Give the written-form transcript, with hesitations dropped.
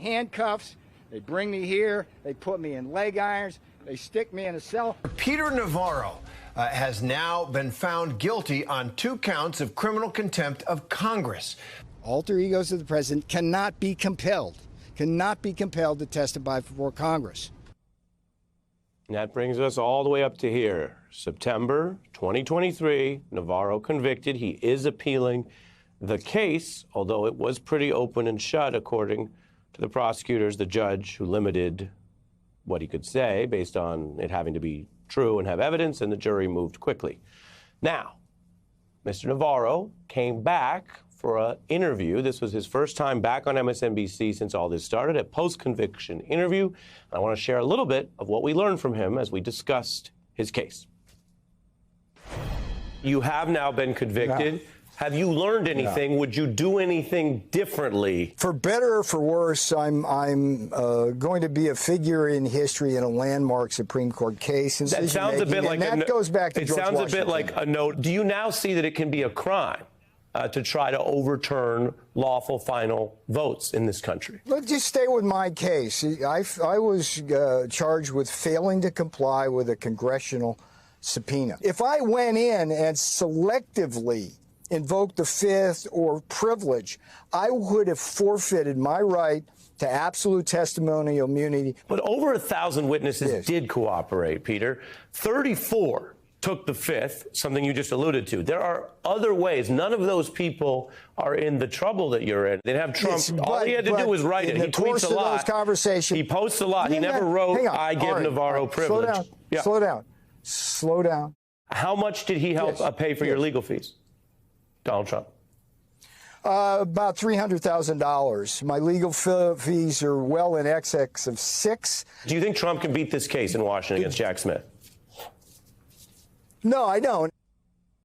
handcuffs. They bring me here. They put me in leg irons. They stick me in a cell. Peter Navarro has now been found guilty on 2 counts of criminal contempt of Congress. Alter egos of the president cannot be compelled to testify before Congress. And that brings us all the way up to here. September 2023, Navarro convicted. He is appealing the case, although it was pretty open and shut, according to the prosecutors, the judge who limited what he could say based on it having to be true and have evidence, and the jury moved quickly. Now, Mr. Navarro came back for an interview. This was his first time back on MSNBC since all this started, a post-conviction interview. I want to share a little bit of what we learned from him as we discussed his case. You have now been convicted. Yeah. Have you learned anything? Yeah. Would you do anything differently? For better or for worse, I'm going to be a figure in history in a landmark Supreme Court case. That sounds a bit like that goes back to George Washington. It sounds a bit like a note. Do you now see that it can be a crime to try to overturn lawful final votes in this country? Let's just stay with my case. I was charged with failing to comply with a congressional subpoena. If I went in and selectively invoked the Fifth or privilege, I would have forfeited my right to absolute testimonial immunity. But over 1,000 witnesses did cooperate, Peter. 34 took the Fifth, something you just alluded to. There are other ways. None of those people are in the trouble that you're in. They'd have Trump. All he had to do was write it. He tweets a lot. He posts a lot. He never wrote, I give Navarro privilege. Slow down. How much did he help pay for your legal fees, Donald Trump? About $300,000. My legal fees are well in excess of $6. Do you think Trump can beat this case in Washington against Jack Smith? No, I don't.